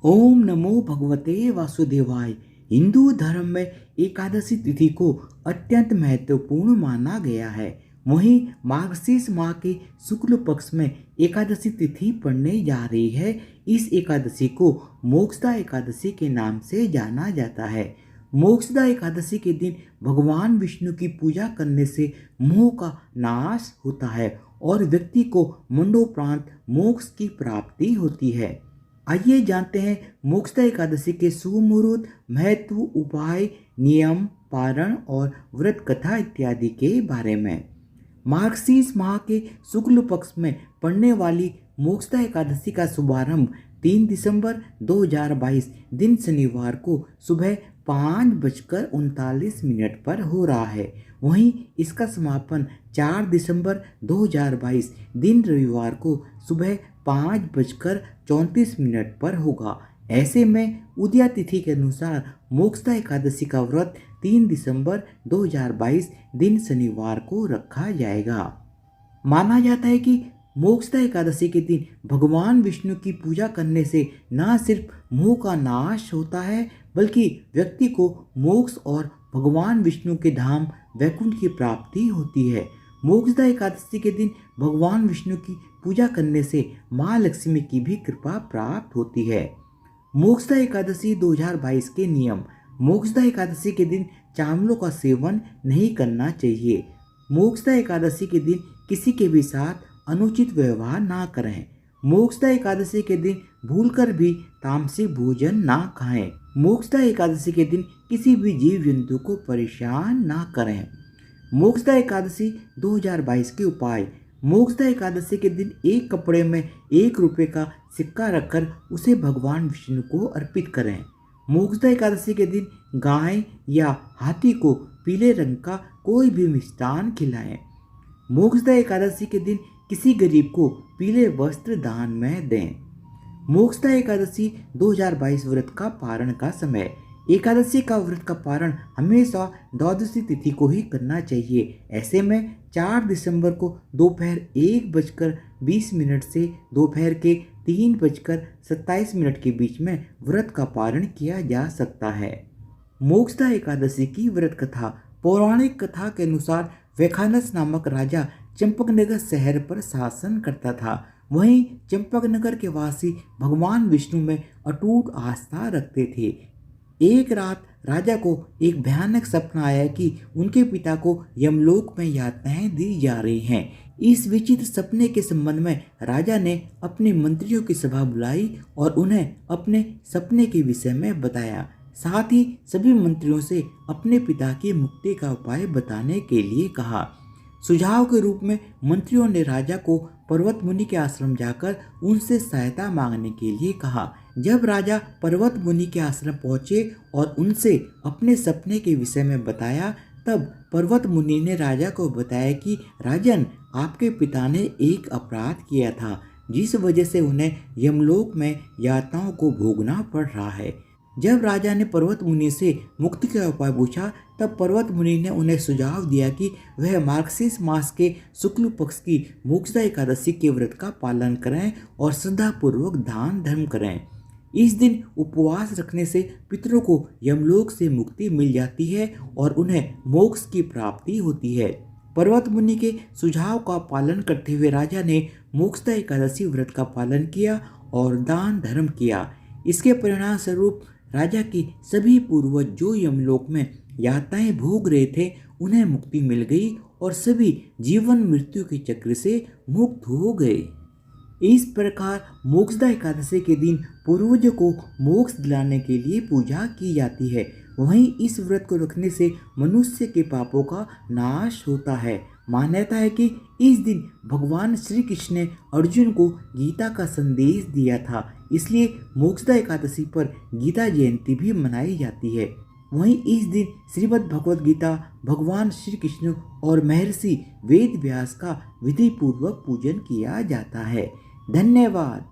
ओम नमो भगवते वासुदेवाय। हिंदू धर्म में एकादशी तिथि को अत्यंत महत्वपूर्ण माना गया है। वहीं मार्गशीर्ष माह के शुक्ल पक्ष में एकादशी तिथि पड़ने जा रही है। इस एकादशी को मोक्षदा एकादशी के नाम से जाना जाता है। मोक्षदा एकादशी के दिन भगवान विष्णु की पूजा करने से मोह का नाश होता है और व्यक्ति को मरणोपरांत मोक्ष की प्राप्ति होती है। आइए जानते हैं मोक्षदा एकादशी के शुभ मुहूर्त, महत्व, उपाय, नियम, पारण और व्रत कथा इत्यादि के बारे में। मार्गशीर्ष माह के शुक्ल पक्ष में पड़ने वाली मोक्षदा एकादशी का शुभारंभ 3 दिसंबर 2022 दिन शनिवार को सुबह 5:39 पर हो रहा है। वहीं इसका समापन 4 दिसंबर 2022 दिन रविवार को सुबह 5:34 पर होगा। ऐसे में उदया तिथि के अनुसार मोक्षदा एकादशी का व्रत 3 दिसंबर 2022 दिन शनिवार को रखा जाएगा। माना जाता है कि मोक्षदा एकादशी के दिन भगवान विष्णु की पूजा करने से न सिर्फ मोह का नाश होता है बल्कि व्यक्ति को मोक्ष और भगवान विष्णु के धाम वैकुंठ की प्राप्ति होती है। मोक्षदा एकादशी के दिन भगवान विष्णु की पूजा करने से माँ लक्ष्मी की भी कृपा प्राप्त होती है। मोक्षदा एकादशी 2022 के नियम। मोक्षदा एकादशी के दिन चावलों का सेवन नहीं करना चाहिए। मोक्षदा एकादशी के दिन किसी के भी साथ अनुचित व्यवहार ना करें। मोक्षदा एकादशी के दिन भूलकर भी तामसिक भोजन ना खाएं। मोक्षदा एकादशी के दिन किसी भी जीव जंतु को परेशान ना करें। मोक्षदा एकादशी 2022 के उपाय। मोक्षदा एकादशी के दिन एक कपड़े में 1 रुपये का सिक्का रखकर उसे भगवान विष्णु को अर्पित करें। मोक्षदा एकादशी के दिन गाय या हाथी को पीले रंग का कोई भी मिष्ठान खिलाएं। मोक्षदा एकादशी के दिन किसी गरीब को पीले वस्त्र दान में दें। मोक्षदा एकादशी 2022 व्रत का पारण का समय। एकादशी का व्रत का पारण हमेशा द्वादशी तिथि को ही करना चाहिए। ऐसे में 4 दिसंबर को दोपहर 1:20 से दोपहर के 3:27 के बीच में व्रत का पारण किया जा सकता है। मोक्षदा एकादशी की व्रत कथा। पौराणिक कथा के अनुसार वैखानस नामक राजा चंपकनगर शहर पर शासन करता था। वहीं चंपकनगर के वासी भगवान विष्णु में अटूट आस्था रखते थे। एक रात राजा को एक भयानक सपना आया कि उनके पिता को यमलोक में यातनाएं दी जा रही हैं। इस विचित्र सपने के संबंध में राजा ने अपने मंत्रियों की सभा बुलाई और उन्हें अपने सपने के विषय में बताया। साथ ही सभी मंत्रियों से अपने पिता की मुक्ति का उपाय बताने के लिए कहा। सुझाव के रूप में मंत्रियों ने राजा को पर्वत मुनि के आश्रम जाकर उनसे सहायता मांगने के लिए कहा। जब राजा पर्वत मुनि के आश्रम पहुंचे और उनसे अपने सपने के विषय में बताया तब पर्वत मुनि ने राजा को बताया कि राजन, आपके पिता ने एक अपराध किया था जिस वजह से उन्हें यमलोक में यातनाओं को भोगना पड़ रहा है। जब राजा ने पर्वत मुनि से मुक्ति का उपाय पूछा तब पर्वत मुनि ने उन्हें सुझाव दिया कि वह मार्गशीर्ष मास के शुक्ल पक्ष की मोक्षदा एकादशी के व्रत का पालन करें और श्रद्धापूर्वक दान धर्म करें। इस दिन उपवास रखने से पितरों को यमलोक से मुक्ति मिल जाती है और उन्हें मोक्ष की प्राप्ति होती है। पर्वत मुनि के सुझाव का पालन करते हुए राजा ने मोक्षदा एकादशी व्रत का पालन किया और दान धर्म किया। इसके परिणाम स्वरूप राजा के सभी पूर्वज जो यमलोक में यातनाएं भोग रहे थे उन्हें मुक्ति मिल गई और सभी जीवन मृत्यु के चक्र से मुक्त हो गए। इस प्रकार मोक्षदा एकादशी के दिन पूर्वजों को मोक्ष दिलाने के लिए पूजा की जाती है। वहीं इस व्रत को रखने से मनुष्य के पापों का नाश होता है। मान्यता है कि इस दिन भगवान श्री कृष्ण ने अर्जुन को गीता का संदेश दिया था, इसलिए मोक्षदा एकादशी पर गीता जयंती भी मनाई जाती है। वहीं इस दिन श्रीमद् भगवद गीता, भगवान श्री कृष्ण और महर्षि वेद व्यास का विधि पूर्वक पूजन किया जाता है। धन्यवाद।